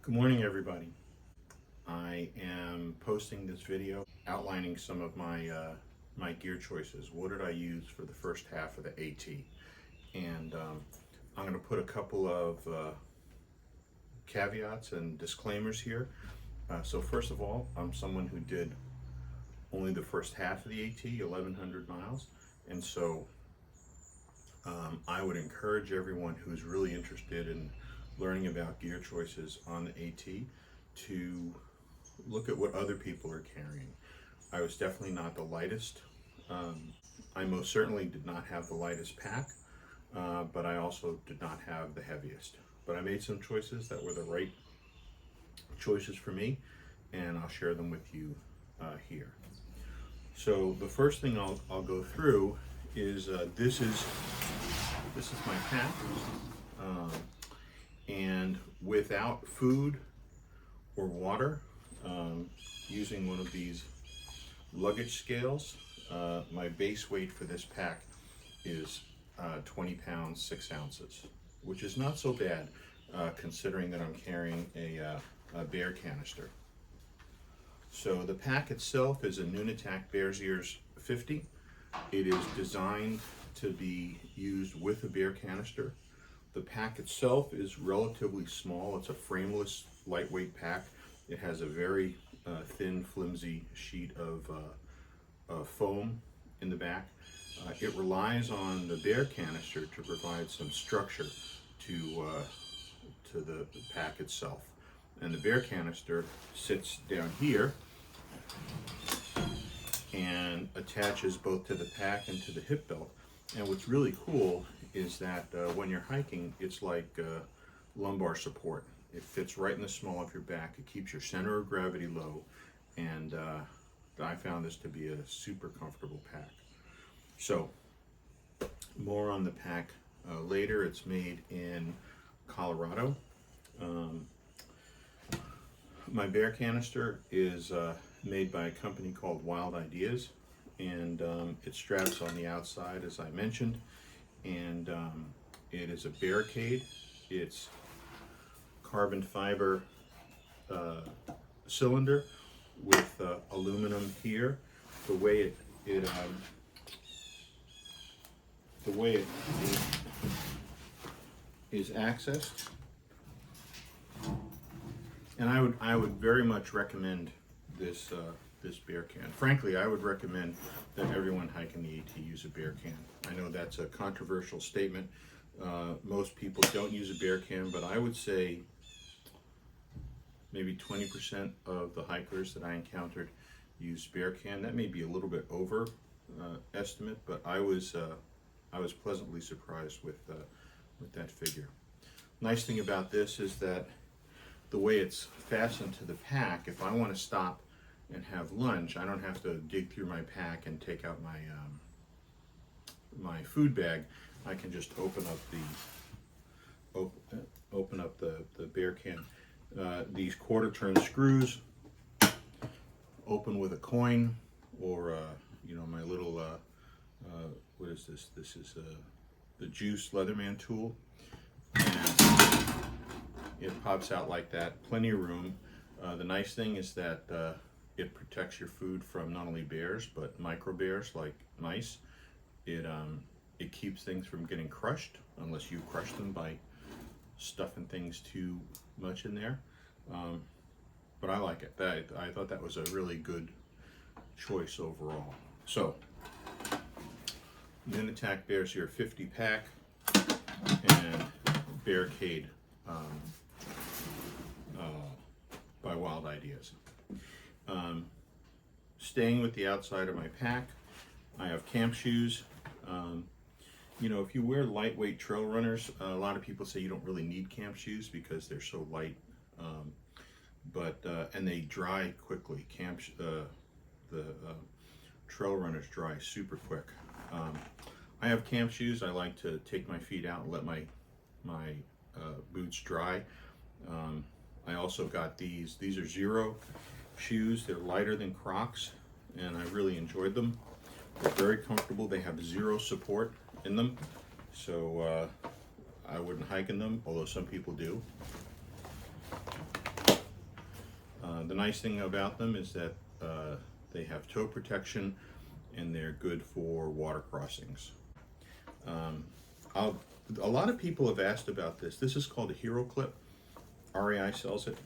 Good morning, everybody. I am posting this video outlining some of my gear choices. What did I use for the first half of the AT? And I'm going to put a couple of caveats and disclaimers here. So first of all, I'm someone who did only the first half of the AT, 1,100 miles, and so I would encourage everyone who's really interested in learning about gear choices on the AT to look at what other people are carrying. I was definitely not the lightest. I most certainly did not have the lightest pack, but I also did not have the heaviest. But I made some choices that were the right choices for me, and I'll share them with you here. So the first thing I'll go through is this is my pack, and without food or water, using one of these luggage scales, my base weight for this pack is 20 pounds 6 ounces, which is not so bad considering that I'm carrying a bear canister. So the pack itself is a Nunatak Bears Ears 50. It is designed to be used with a bear canister. The pack itself is relatively small. It's a frameless, lightweight pack. It has a very thin, flimsy sheet of foam in the back. It relies on the bear canister to provide some structure to the pack itself. And the bear canister sits down here and attaches both to the pack and to the hip belt. And what's really cool is that when you're hiking, it's like lumbar support. It fits right in the small of your back. It keeps your center of gravity low, and I found this to be a super comfortable pack. So, more on the pack later. It's made in Colorado. My bear canister is made by a company called Wild Ideas, and it straps on the outside, as I mentioned, and it is a Barricade. It's carbon fiber cylinder with aluminum here. The way it is accessed, and I would very much recommend this bear can. Frankly, I would recommend that everyone hiking the AT use a bear can. I know that's a controversial statement. Most people don't use a bear can, but I would say maybe 20% of the hikers that I encountered use bear can. That may be a little bit over estimate, but I was pleasantly surprised with that figure. Nice thing about this is that the way it's fastened to the pack, if I want to stop and have lunch, I don't have to dig through my pack and take out my my food bag. I can just open up the bear can. These quarter turn screws open with a coin, or my little what is this? This is the Juice Leatherman tool, and it pops out like that. Plenty of room. The nice thing is that it protects your food from not only bears but micro bears like mice. It keeps things from getting crushed unless you crush them by stuffing things too much in there. But I like it. I thought that was a really good choice overall. So, Nunatak Bears Ears 50 pack and Barricade by Wild Ideas. Staying with the outside of my pack, I have camp shoes. If you wear lightweight trail runners, a lot of people say you don't really need camp shoes because they're so light, and they dry quickly. The trail runners dry super quick. I have camp shoes. I like to take my feet out and let my boots dry. I also got these. These are Zero shoes. They're lighter than Crocs, and I really enjoyed them. They're very comfortable. They have zero support in them, so I wouldn't hike in them, although some people do. The nice thing about them is that they have toe protection and they're good for water crossings. A lot of people have asked about this. This is called a Hero Clip. REI sells it.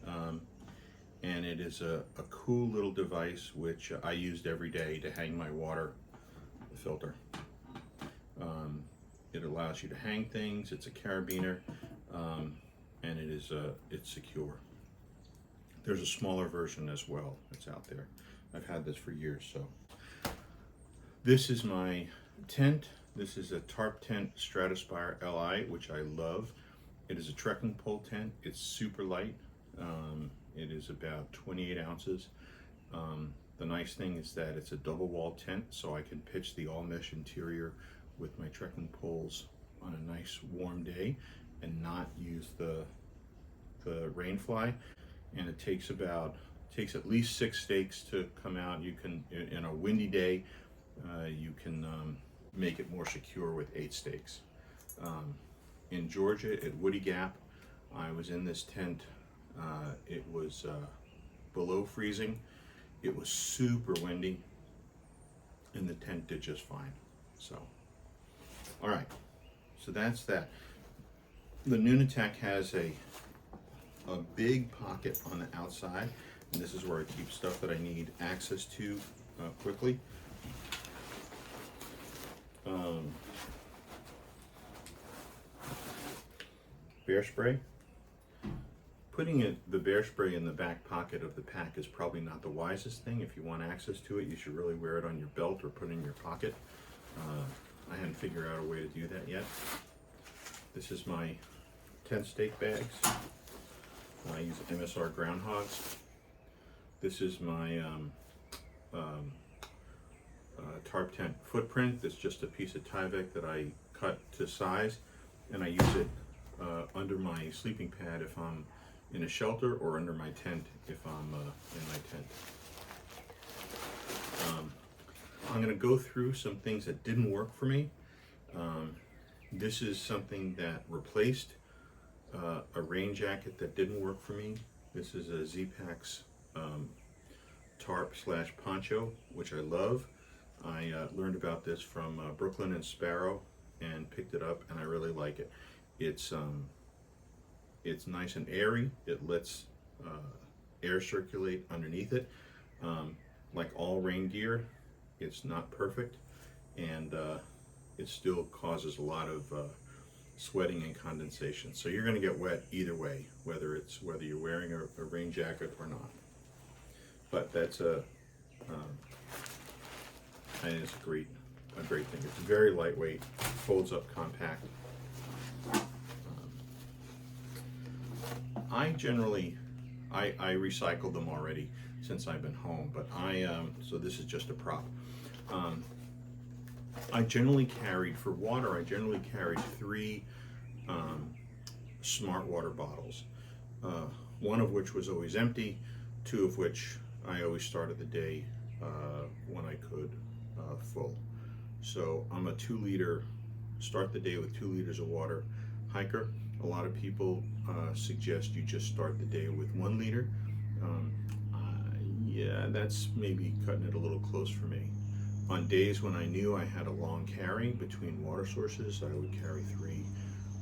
And it is a cool little device which I used every day to hang my water filter. It allows you to hang things. It's a carabiner, and it's secure. There's a smaller version as well that's out there. I've had this for years. So this is my tent. This is a tarp tent, Stratospire Li, which I love. It is a trekking pole tent. It's super light. It is about 28 ounces. The nice thing is that it's a double wall tent, so I can pitch the all mesh interior with my trekking poles on a nice warm day and not use the rainfly. And it takes at least 6 stakes to come out. You can, in a windy day, you can make it more secure with 8 stakes. In Georgia at Woody Gap, I was in this tent. It was below freezing. It was super windy, and the tent did just fine. So, all right, so that's that. The Nunatak has a big pocket on the outside, and this is where I keep stuff that I need access to quickly. Bear spray. Putting the bear spray in the back pocket of the pack is probably not the wisest thing. If you want access to it, you should really wear it on your belt or put it in your pocket. I hadn't figured out a way to do that yet. This is my tent stake bags. I use MSR groundhogs. This is my tarp tent footprint. That's just a piece of Tyvek that I cut to size, and I use it under my sleeping pad if I'm in a shelter, or under my tent if I'm in my tent. I'm going to go through some things that didn't work for me. This is something that replaced a rain jacket that didn't work for me. This is a Z-Packs tarp / poncho, which I love. I learned about this from Brooklyn and Sparrow and picked it up, and I really like it. It's nice and airy. It lets air circulate underneath it. Like all rain gear, it's not perfect, and it still causes a lot of sweating and condensation. So you're going to get wet either way, whether you're wearing a rain jacket or not. But that's I think it's a great thing. It's very lightweight, folds up compact. I generally, I recycle them already since I've been home, but so this is just a prop. I generally carried, for water, I generally carried 3 smart water bottles. One of which was always empty, 2 of which I always started the day when I could full. So I'm a 2-liter, start the day with 2 liters of water hiker. A lot of people suggest you just start the day with 1 liter. Yeah, that's maybe cutting it a little close for me. On days when I knew I had a long carry between water sources, I would carry 3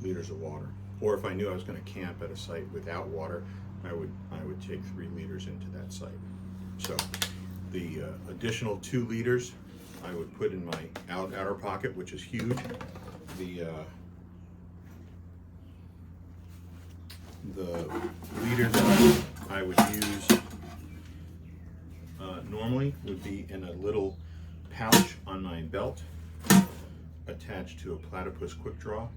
liters of water. Or if I knew I was going to camp at a site without water, I would take 3 liters into that site. So the additional 2 liters I would put in my outer pocket, which is huge. The liter that I would use normally would be in a little pouch on my belt attached to a Platypus Quick Draw.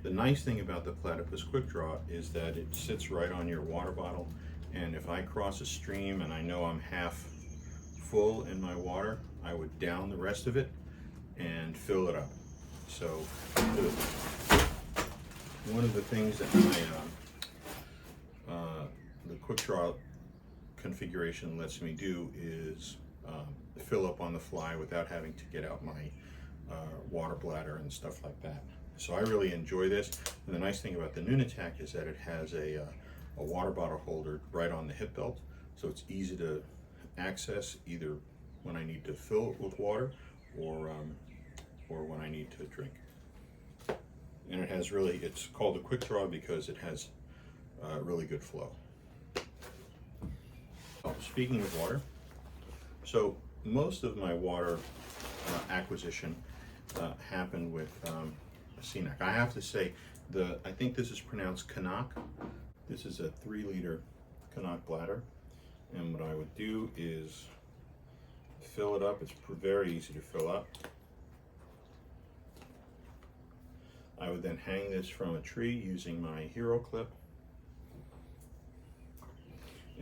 The nice thing about the Platypus Quick Draw is that it sits right on your water bottle, and if I cross a stream and I know I'm half full in my water, I would down the rest of it and fill it up. So one of the things that the Quick Draw configuration lets me do is fill up on the fly without having to get out my water bladder and stuff like that. So I really enjoy this. And the nice thing about the Nunatak is that it has a a water bottle holder right on the hip belt, so it's easy to access either when I need to fill it with water or when I need to drink. And it has really, it's called a quick draw because it has really good flow. Oh, speaking of water, so most of my water acquisition happened with CNOC. I have to say, I think this is pronounced CNOC. This is a 3-liter CNOC bladder, and what I would do is fill it up. It's very easy to fill up. I would then hang this from a tree using my Hero clip.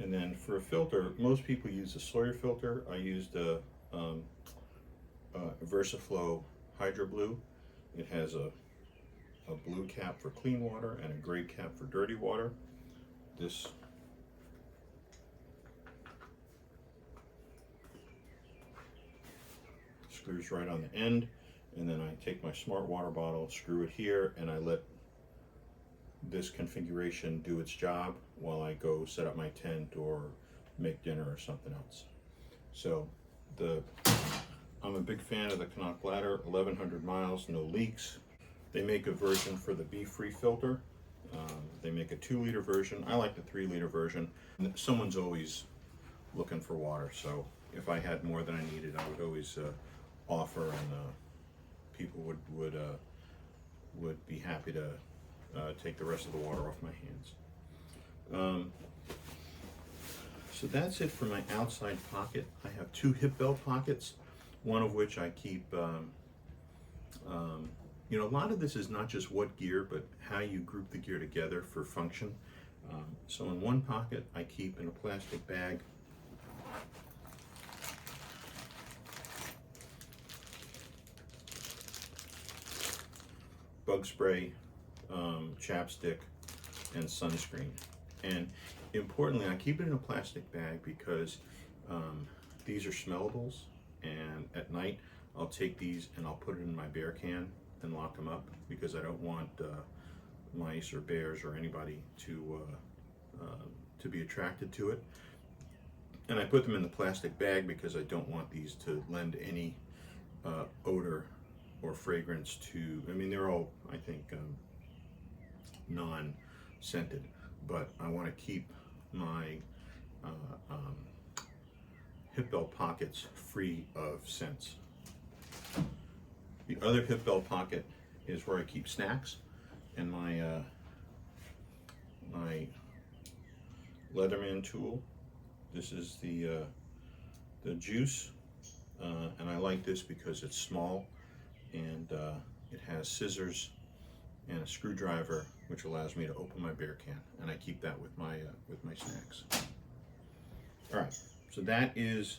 And then for a filter, most people use a Sawyer filter. I used a VersaFlow Hydro Blue. It has a blue cap for clean water and a gray cap for dirty water. This screws right on the end, and then I take my smart water bottle, screw it here, and I let this configuration do its job while I go set up my tent or make dinner or something else. So I'm a big fan of the CNOC bladder, 1100 miles, no leaks. They make a version for the BeFree filter. They make a 2-liter version. I like the 3-liter version. Someone's always looking for water, so if I had more than I needed, I would always offer, and people would be happy to take the rest of the water off my hands. So that's it for my outside pocket. I have 2 hip belt pockets, one of which I keep, you know, a lot of this is not just what gear, but how you group the gear together for function. So in one pocket, I keep in a plastic bag bug spray, chapstick, and sunscreen. And importantly, I keep it in a plastic bag because these are smellables, and at night I'll take these and I'll put it in my bear can and lock them up because I don't want mice or bears or anybody to be attracted to it. And I put them in the plastic bag because I don't want these to lend any odor or fragrance to, I mean, they're all, I think, non-scented, but I want to keep my hip belt pockets free of scents. The other hip belt pocket is where I keep snacks and my my Leatherman tool. This is the Juice, and I like this because it's small and it has scissors and a screwdriver, which allows me to open my bear can, and I keep that with my snacks. All right, so that is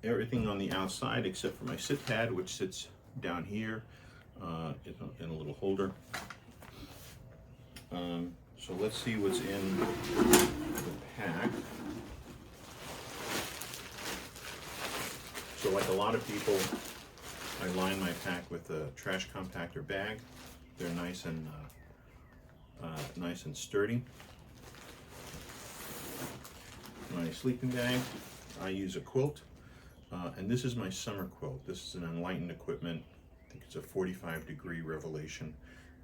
everything on the outside except for my sit pad, which sits down here in a little holder. So let's see what's in the pack. So like a lot of people, I line my pack with a trash compactor bag. They're nice and sturdy. My sleeping bag, I use a quilt, and this is my summer quilt. This is an Enlightened Equipment. I think it's a 45-degree Revelation,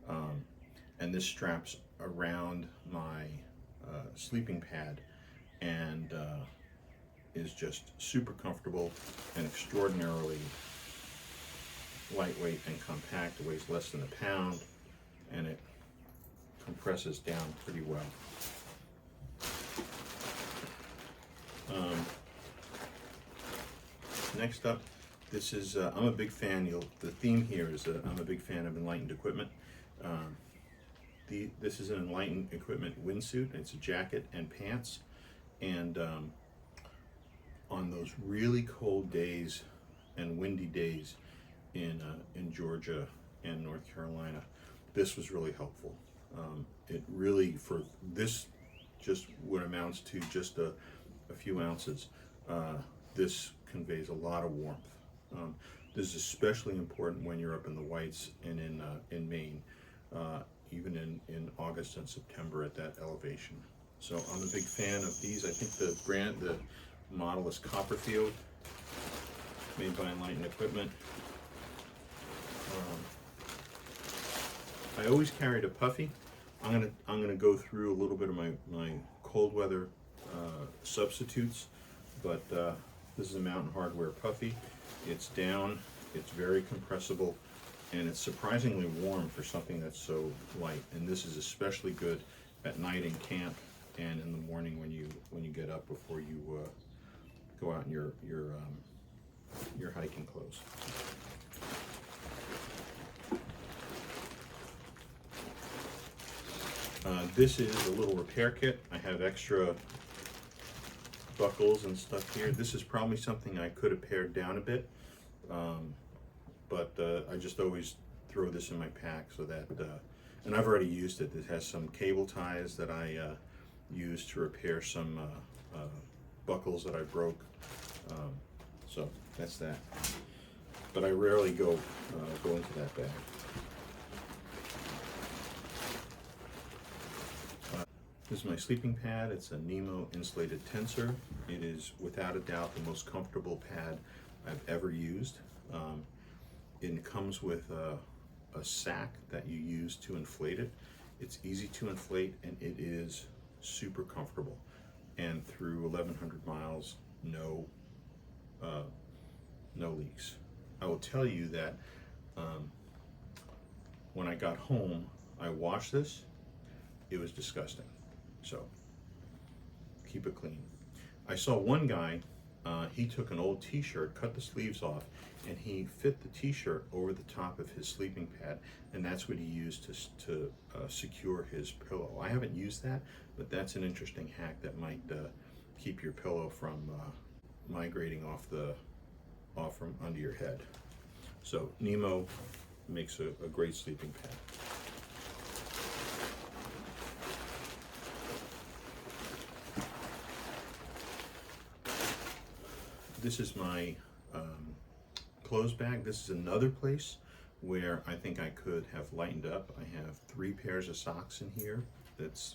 and this straps around my sleeping pad and is just super comfortable and extraordinarily lightweight and compact. It weighs less than a pound, and it compresses down pretty well. Next up, this is, I'm a big fan, the theme here is I'm a big fan of Enlightened Equipment. This is an Enlightened Equipment windsuit. It's a jacket and pants, and on those really cold days and windy days in Georgia and North Carolina, this was really helpful. It really, for this, just what amounts to just a few ounces, this conveys a lot of warmth. This is especially important when you're up in the Whites and in Maine. even in August and September at that elevation. So I'm a big fan of these. I think the model is Copperfield, made by Enlightened Equipment. I always carried a puffy. I'm gonna go through a little bit of my cold weather substitutes, but this is a Mountain Hardwear puffy. It's down, it's very compressible, and it's surprisingly warm for something that's so light. And this is especially good at night in camp and in the morning when you get up before you go out in your hiking clothes. This is a little repair kit. I have extra buckles and stuff here. This is probably something I could have pared down a bit, but I just always throw this in my pack so that, and I've already used it. It has some cable ties that I use to repair some buckles that I broke. So that's that. But I rarely go into that bag. This is my sleeping pad. It's a Nemo insulated tensor. It is without a doubt the most comfortable pad I've ever used. It comes with a sack that you use to inflate it. It's easy to inflate and it is super comfortable. And through 1,100 miles, no leaks. I will tell you that when I got home, I washed this. It was disgusting. So keep it clean. I saw one guy, he took an old t-shirt, cut the sleeves off, and he fit the t-shirt over the top of his sleeping pad, and that's what he used to secure his pillow. I haven't used that, but that's an interesting hack that might keep your pillow from migrating off from under your head. So Nemo makes a great sleeping pad. This is my clothes bag. This is another place where I think I could have lightened up. I have 3 pairs of socks in here. That's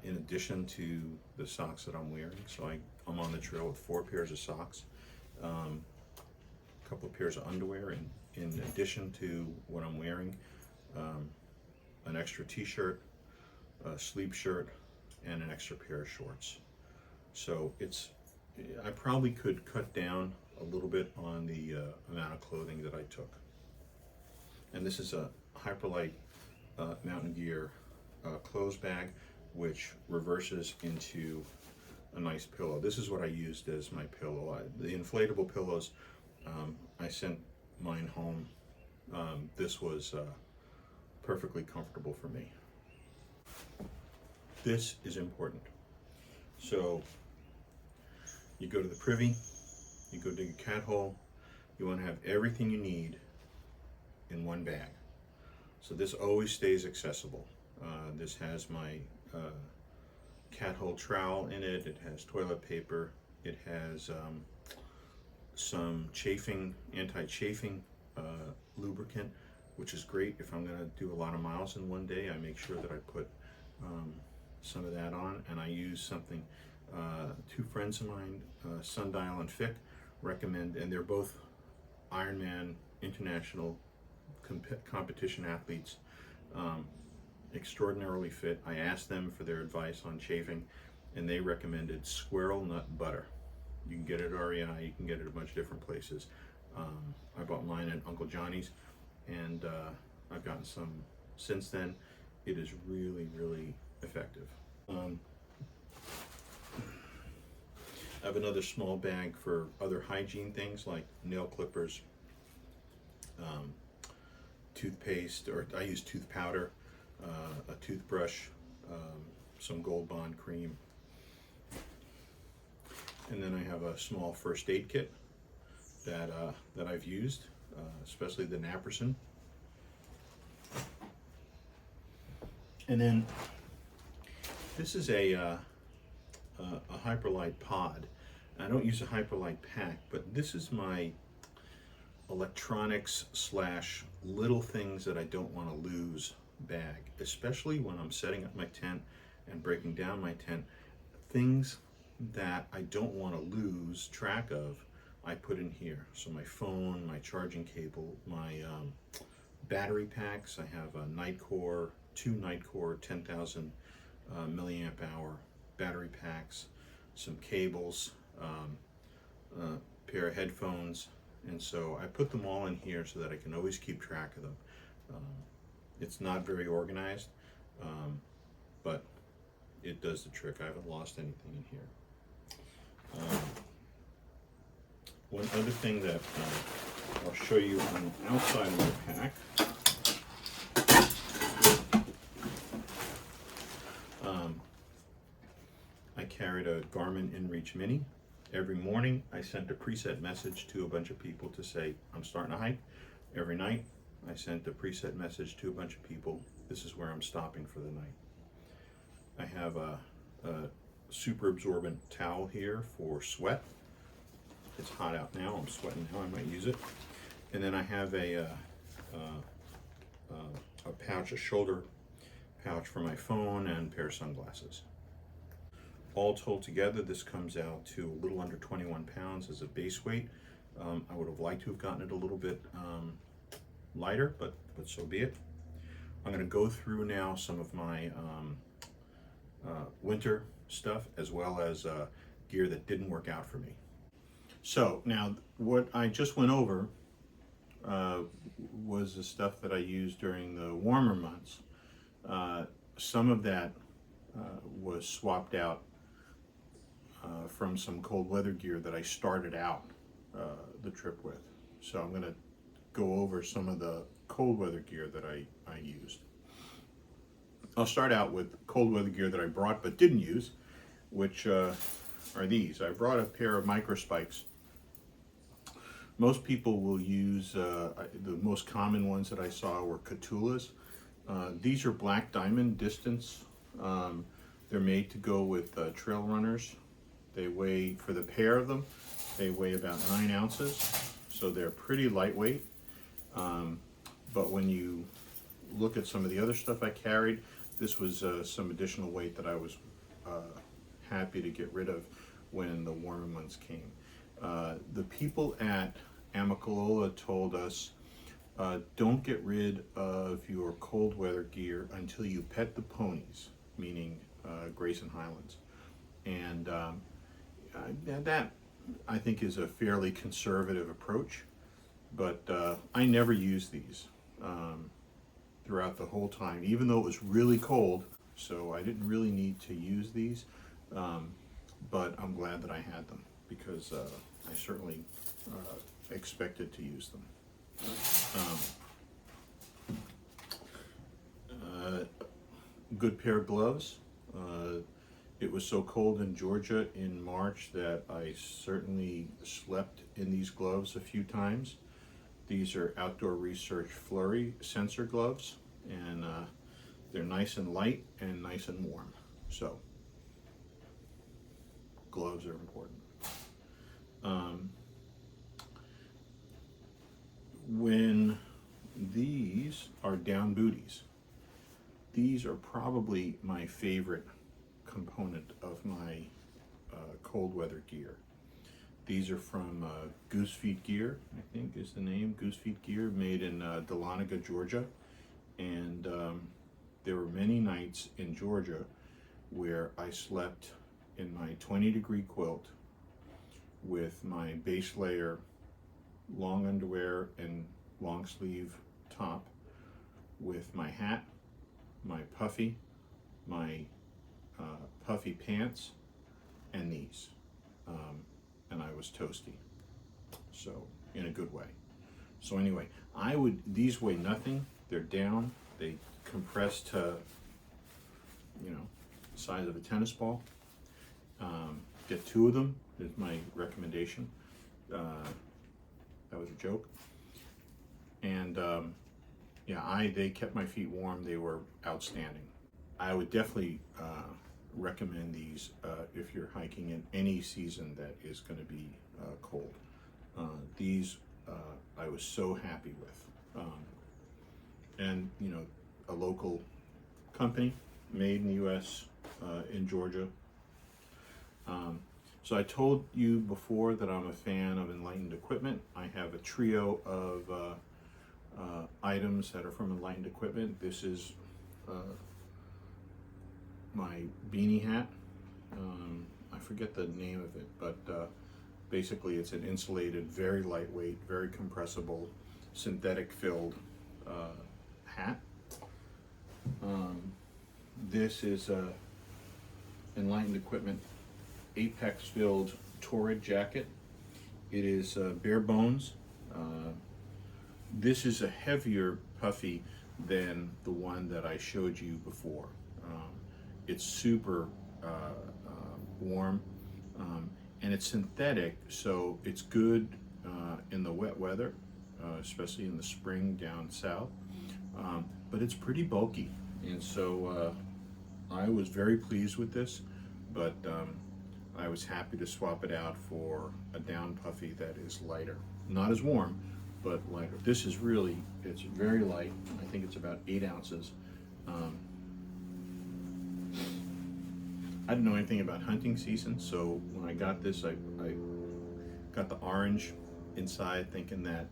in addition to the socks that I'm wearing. So I'm on the trail with 4 pairs of socks, a couple of pairs of underwear in addition to what I'm wearing, an extra t-shirt, a sleep shirt, and an extra pair of shorts. So I probably could cut down a little bit on the amount of clothing that I took. And this is a Hyperlite Mountain Gear clothes bag, which reverses into a nice pillow. This is what I used as my pillow. The inflatable pillows, I sent mine home. This was perfectly comfortable for me. This is important. So you go to the privy, you go dig a cat hole, you want to have everything you need in one bag. So this always stays accessible. This has my cat hole trowel in it, it has toilet paper, it has some anti-chafing lubricant, which is great if I'm going to do a lot of miles in one day. I make sure that I put some of that on, and I use something 2 friends of mine, Sundial and Fick, recommend, and they're both Ironman international competition athletes, extraordinarily fit. I asked them for their advice on chafing, and they recommended squirrel nut butter. You can get it at REI, you can get it at a bunch of different places. I bought mine at Uncle Johnny's, and I've gotten some since then. It is really, really effective. I have another small bag for other hygiene things like nail clippers, toothpaste, or I use tooth powder, a toothbrush, some Gold Bond cream, and then I have a small first aid kit that I've used, especially the Naprosyn. And then this is a Hyperlite pod. I don't use a Hyperlite pack, but this is my electronics / little things that I don't want to lose bag, especially when I'm setting up my tent and breaking down my tent. Things that I don't want to lose track of, I put in here. So my phone, my charging cable, my battery packs. I have a Nitecore, two Nitecore 10,000 milliamp hour battery packs, some cables, pair of headphones, and so I put them all in here so that I can always keep track of them. It's not very organized, but it does the trick. I haven't lost anything in here. One other thing that I'll show you on the outside of my pack. I carried a Garmin InReach Mini. Every morning I sent a preset message to a bunch of people to say, I'm starting to hike. Every night I sent a preset message to a bunch of people, this is where I'm stopping for the night. I have a super absorbent towel here for sweat. It's hot out now, I'm sweating now, I might use it. And then I have a pouch, a shoulder pouch for my phone and a pair of sunglasses. All told together, this comes out to a little under 21 pounds as a base weight. I would have liked to have gotten it a little bit lighter, but so be it. I'm going to go through now some of my winter stuff as well as gear that didn't work out for me. So now what I just went over was the stuff that I used during the warmer months. Some of that was swapped out from some cold weather gear that I started out the trip with. So I'm going to go over some of the cold weather gear that I used. I'll start out with cold weather gear that I brought but didn't use, which are these. I brought a pair of micro spikes. Most people will use, the most common ones that I saw were Katulas. These are Black Diamond Distance. They're made to go with trail runners. They weigh, for the pair of them, they weigh about 9 ounces, so they're pretty lightweight. But when you look at some of the other stuff I carried, this was some additional weight that I was happy to get rid of when the warmer months came. The people at Amicalola told us, don't get rid of your cold weather gear until you pet the ponies, meaning Grayson Highlands. And that I think is a fairly conservative approach, but I never used these throughout the whole time, even though it was really cold, so I didn't really need to use these, but I'm glad that I had them because I certainly expected to use them. Good pair of gloves. It was so cold in Georgia in March that I certainly slept in these gloves a few times. These are Outdoor Research Flurry sensor gloves, and they're nice and light and nice and warm. So, gloves are important. When these are down booties, these are probably my favorite component of my cold weather gear. These are from Goose Feet Gear, I think is the name, Goose Feet Gear, made in Dahlonega, Georgia. And there were many nights in Georgia where I slept in my 20-degree quilt with my base layer, long underwear and long sleeve top, with my hat, my puffy, my puffy pants, and these. And I was toasty, so in a good way. So anyway, these weigh nothing. They're down. They compress to, the size of a tennis ball. Get 2 of them is my recommendation. That was a joke. And they kept my feet warm. They were outstanding. I would definitely recommend these if you're hiking in any season that is going to be cold. These I was so happy with. And a local company, made in the U.S. In Georgia. So I told you before that I'm a fan of Enlightened Equipment. I have a trio of items that are from Enlightened Equipment. This is my beanie hat. I forget the name of it, but basically it's an insulated, very lightweight, very compressible, synthetic filled hat. This is a Enlightened Equipment Apex filled Torrid jacket. It is bare bones. This is a heavier puffy than the one that I showed you before. It's super warm, and it's synthetic, so it's good in the wet weather, especially in the spring down south. But it's pretty bulky, and so I was very pleased with this, but I was happy to swap it out for a down puffy that is lighter. Not as warm, but lighter. This is really, it's very light. I think it's about 8 ounces. I didn't know anything about hunting season, so when I got this, I got the orange inside thinking that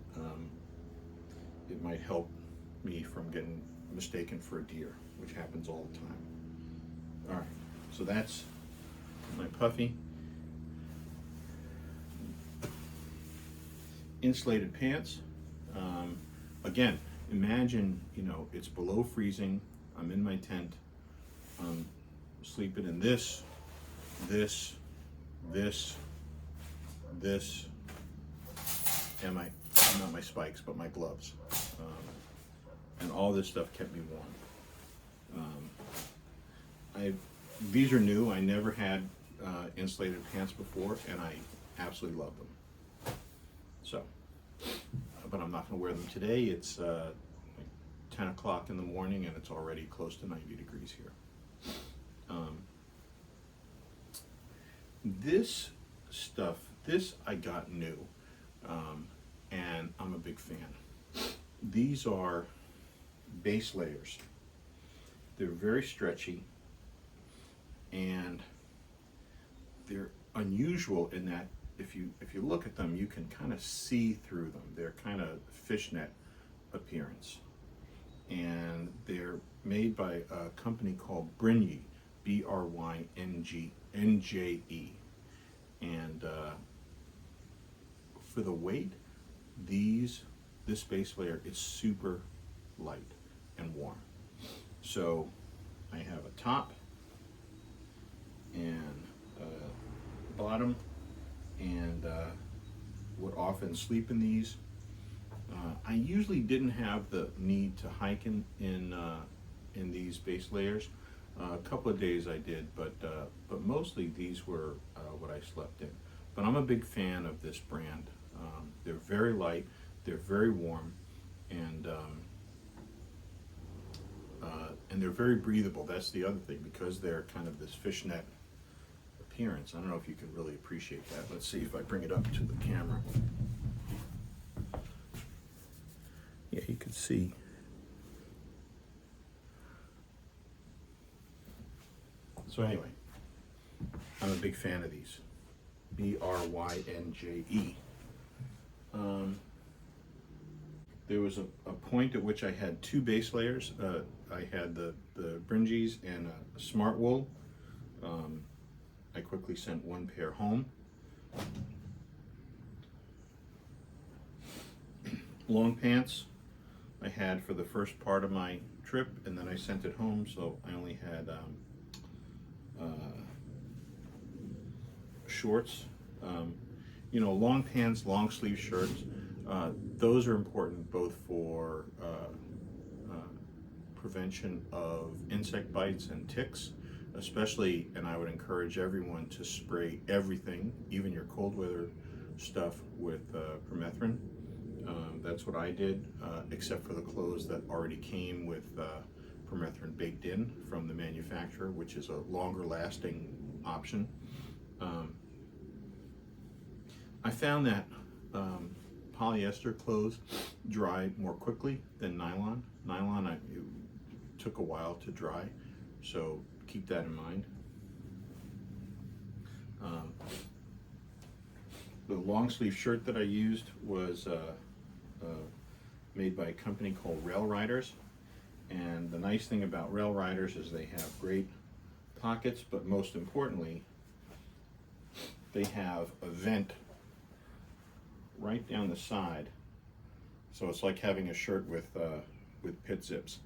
it might help me from getting mistaken for a deer, which happens all the time. All right, so that's my puffy. Insulated pants. Again, imagine, you know, it's below freezing. I'm in my tent. I'm sleeping in this, and not my spikes, but my gloves. And all this stuff kept me warm. These are new. I never had insulated pants before, and I absolutely love them. So, but I'm not going to wear them today. It's like 10 o'clock in the morning, and it's already close to 90 degrees here. This stuff, this I got new, and I'm a big fan. These are base layers. They're very stretchy, and they're unusual in that if you look at them, you can kind of see through them. They're kind of fishnet appearance, and they're made by a company called Brynje, BRYNGE, and for the weight, this base layer is super light and warm. So I have a top and a bottom, and would often sleep in these. I usually didn't have the need to hike in these base layers. A couple of days I did, but mostly these were what I slept in. But I'm a big fan of this brand. They're very light, they're very warm, and they're very breathable. That's the other thing, because they're kind of this fishnet appearance. I don't know if you can really appreciate that. Let's see if I bring it up to the camera. Yeah, you can see. So anyway, I'm a big fan of these. BRYNGE. There was a point at which I had 2 base layers. I had the Brynjes and a Smartwool. I quickly sent 1 pair home. Long pants I had for the first part of my trip, and then I sent it home, so I only had shorts. You know, long pants, long sleeve shirts, those are important both for prevention of insect bites and ticks, especially, and I would encourage everyone to spray everything, even your cold weather stuff, with permethrin. That's what I did, except for the clothes that already came with permethrin baked in from the manufacturer, which is a longer lasting option. I found that polyester clothes dry more quickly than nylon. Nylon, took a while to dry, so keep that in mind. The long sleeve shirt that I used was made by a company called Rail Riders, and the nice thing about Rail Riders is they have great pockets, but most importantly, they have a vent right down the side, so it's like having a shirt with pit zips,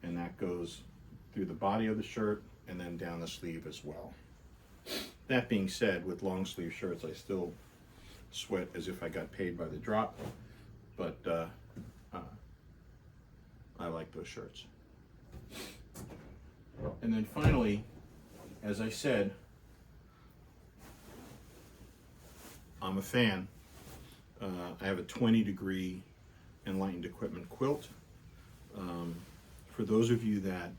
and that goes through the body of the shirt and then down the sleeve as well. That being said, with long sleeve shirts, I still sweat as if I got paid by the drop, but I like those shirts. And then finally, as I said, I'm a fan. I have a 20-degree Enlightened Equipment quilt. For those of you that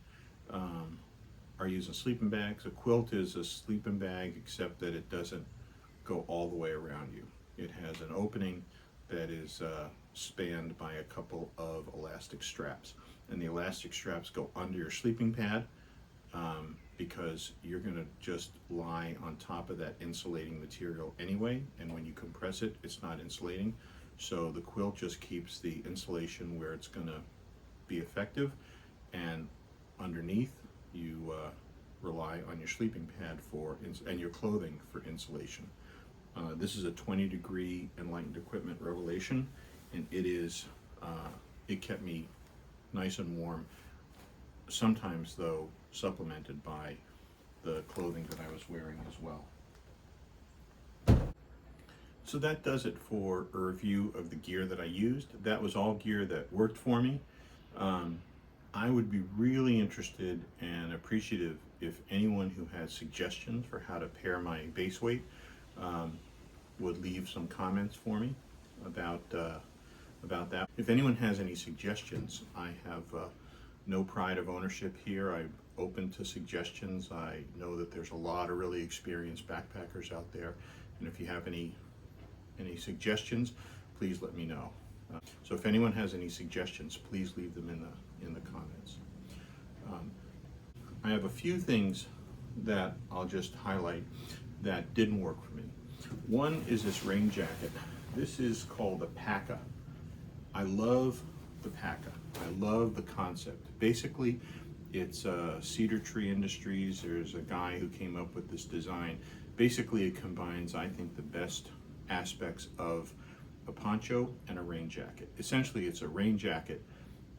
are using sleeping bags, a quilt is a sleeping bag except that it doesn't go all the way around you. It has an opening that is spanned by a couple of elastic straps, and the elastic straps go under your sleeping pad because you're going to just lie on top of that insulating material anyway, and when you compress it, it's not insulating, so the quilt just keeps the insulation where it's going to be effective, and underneath you rely on your sleeping pad and your clothing for insulation. This is a 20-degree Enlightened Equipment Revelation, and it kept me nice and warm, sometimes though supplemented by the clothing that I was wearing as well. So that does it for a review of the gear that I used. That was all gear that worked for me. I would be really interested and appreciative if anyone who has suggestions for how to pair my base weight would leave some comments for me about that. If anyone has any suggestions, I have no pride of ownership here. I'm open to suggestions. I know that there's a lot of really experienced backpackers out there, and if you have any suggestions, please let me know. So if anyone has any suggestions, please leave them in the comments. I have a few things that I'll just highlight that didn't work for me. One is this rain jacket. This is called the Pakka. I love the Pakka. I love the concept. Basically, it's Cedar Tree Industries. There's a guy who came up with this design. Basically, it combines, I think, the best aspects of a poncho and a rain jacket. Essentially, it's a rain jacket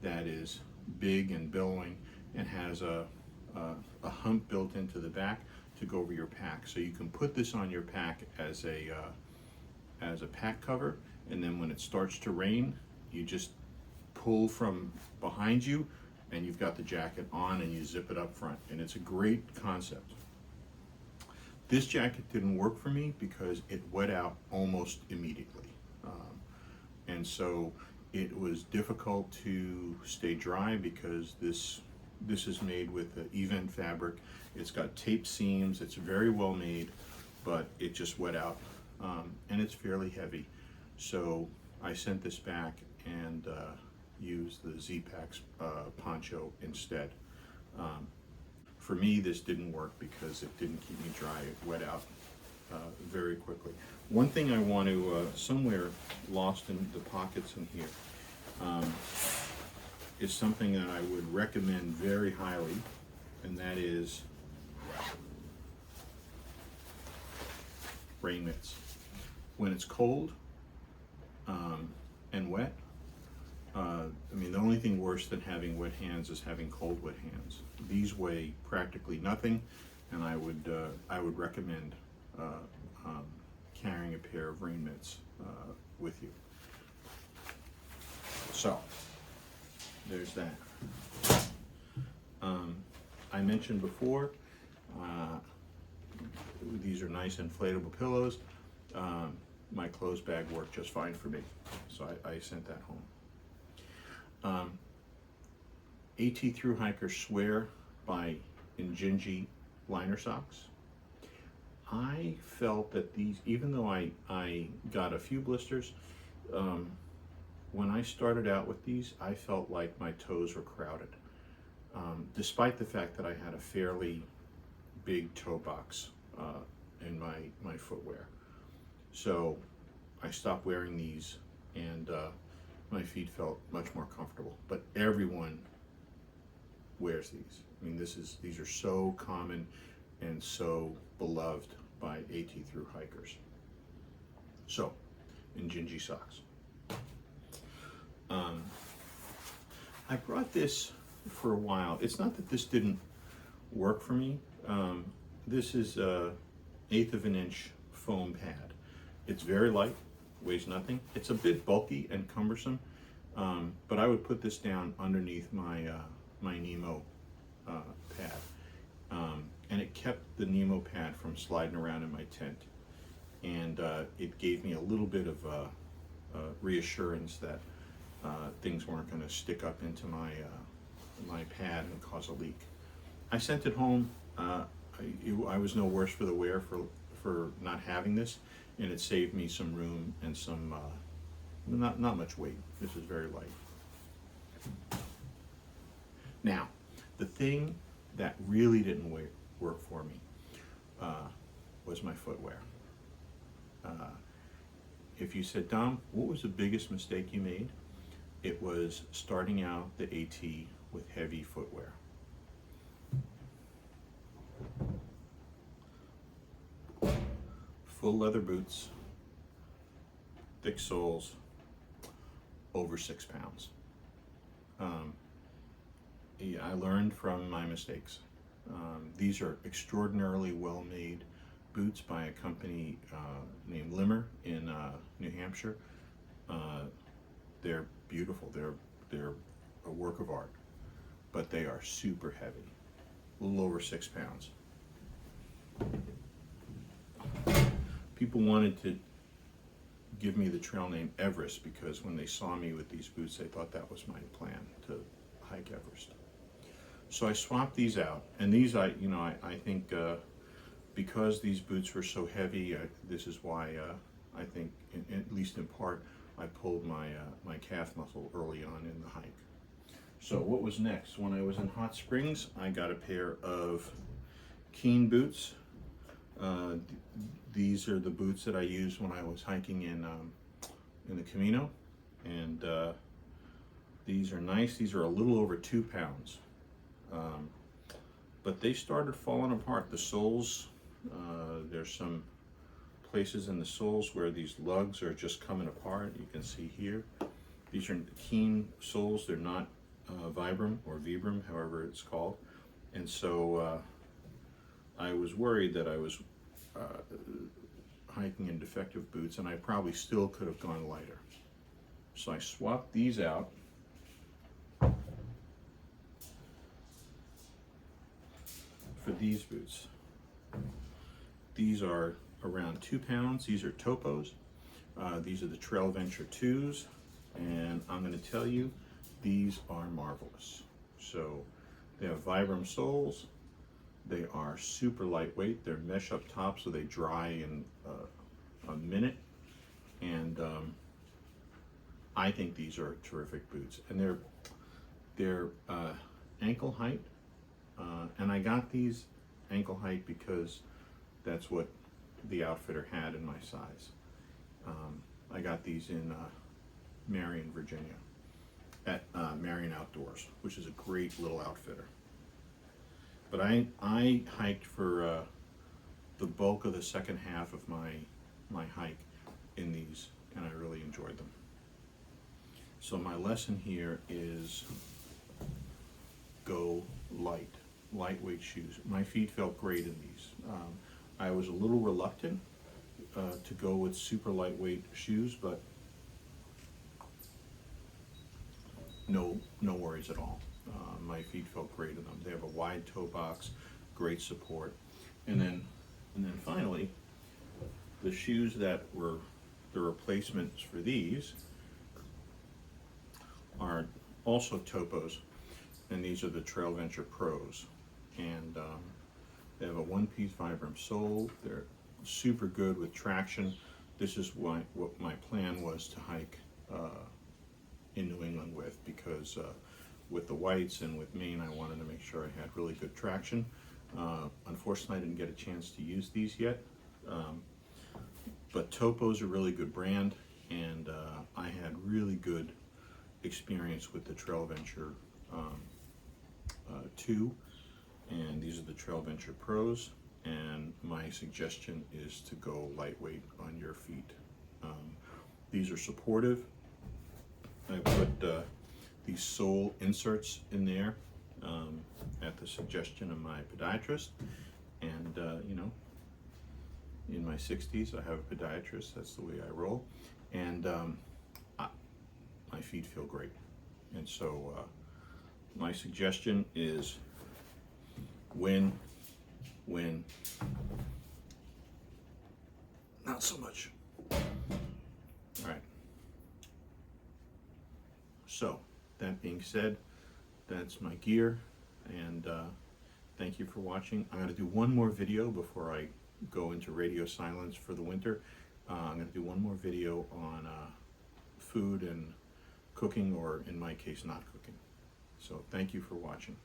that is big and billowing and has a hump built into the back to go over your pack. So you can put this on your pack as a pack cover, and then when it starts to rain, you just pull from behind you and you've got the jacket on and you zip it up front, and it's a great concept. This jacket didn't work for me because it wet out almost immediately, and so it was difficult to stay dry because this is made with event fabric. It's got taped seams. It's very well made, but it just wet out, and it's fairly heavy. So I sent this back and used the Z-Packs poncho instead. For me, this didn't work because it didn't keep me dry. It wet out very quickly. One thing I want to, somewhere lost in the pockets in here, is something that I would recommend very highly, and that is rain mitts. When it's cold and wet, I mean, the only thing worse than having wet hands is having cold wet hands. These weigh practically nothing, and I would recommend carrying a pair of rain mitts with you. So there's that. I mentioned before, these are nice inflatable pillows. My clothes bag worked just fine for me, so I sent that home. AT Thru Hiker Swear by Injinji liner socks. I felt that these, even though I got a few blisters, when I started out with these, I felt like my toes were crowded. despite the fact that I had a fairly big toe box in my footwear. So I stopped wearing these, and my feet felt much more comfortable. But everyone wears these. I mean, these are so common and so beloved by AT through hikers. So, Injinji socks. I brought this for a while. It's not that this didn't work for me. This is a 1/8 of an inch foam pad. It's very light, weighs nothing. It's a bit bulky and cumbersome, but I would put this down underneath my my Nemo pad, and it kept the Nemo pad from sliding around in my tent, and it gave me a little bit of reassurance that things weren't going to stick up into my pad and cause a leak. I sent it home. I was no worse for the wear for not having this, and it saved me some room and some not much weight. This is very light. Now, the thing that really didn't work for me was my footwear. If you said, Dom, what was the biggest mistake you made? It was starting out the AT with heavy footwear. Full leather boots, thick soles, over 6 pounds. Yeah, I learned from my mistakes. These are extraordinarily well-made boots by a company named Limmer in New Hampshire. They're beautiful. They're a work of art, but they are super heavy, a little over 6 pounds. People wanted to give me the trail name Everest because when they saw me with these boots, they thought that was my plan to hike Everest. So I swapped these out, and these I think because these boots were so heavy, this is why I think, at least in part, I pulled my my calf muscle early on in the hike. So what was next? When I was in Hot Springs, I got a pair of Keen boots. These are the boots that I used when I was hiking in the Camino, and these are nice. These are a little over 2 pounds, but they started falling apart. The soles, there's some places in the soles where these lugs are just coming apart. You can see here. These are Keen soles. They're not Vibram or Vibram, however it's called, and so I was worried that I was hiking in defective boots, and I probably still could have gone lighter. So I swapped these out for these boots. These are around 2 pounds. These are Topos. These are the Trail Venture 2s, and I'm going to tell you, these are marvelous. So they have Vibram soles. They are super lightweight. They're mesh up top, so they dry in a minute. And I think these are terrific boots. And they're ankle height. And I got these ankle height because that's what the outfitter had in my size. I got these in Marion, Virginia, at Marion Outdoors, which is a great little outfitter. But I hiked for the bulk of the second half of my hike in these, and I really enjoyed them. So my lesson here is go light, lightweight shoes. My feet felt great in these. I was a little reluctant to go with super lightweight shoes, but no worries at all. My feet felt great in them. They have a wide toe box, great support, and then finally, the shoes that were the replacements for these are also Topos, and these are the Trail Venture Pros, and they have a one-piece Vibram sole. They're super good with traction. This is what my plan was to hike in New England with, because with the whites and with Maine, I wanted to make sure I had really good traction. Unfortunately, I didn't get a chance to use these yet, but Topo's a really good brand, and I had really good experience with the Trail Venture 2, and these are the Trail Venture Pros, and my suggestion is to go lightweight on your feet. These are supportive. I put these sole inserts in there at the suggestion of my podiatrist, and you know, in my 60s I have a podiatrist, that's the way I roll, and my feet feel great. And so my suggestion is when not so much. All right, so that being said, that's my gear, and thank you for watching. I'm going to do one more video before I go into radio silence for the winter. I'm going to do one more video on food and cooking, or in my case, not cooking. So thank you for watching.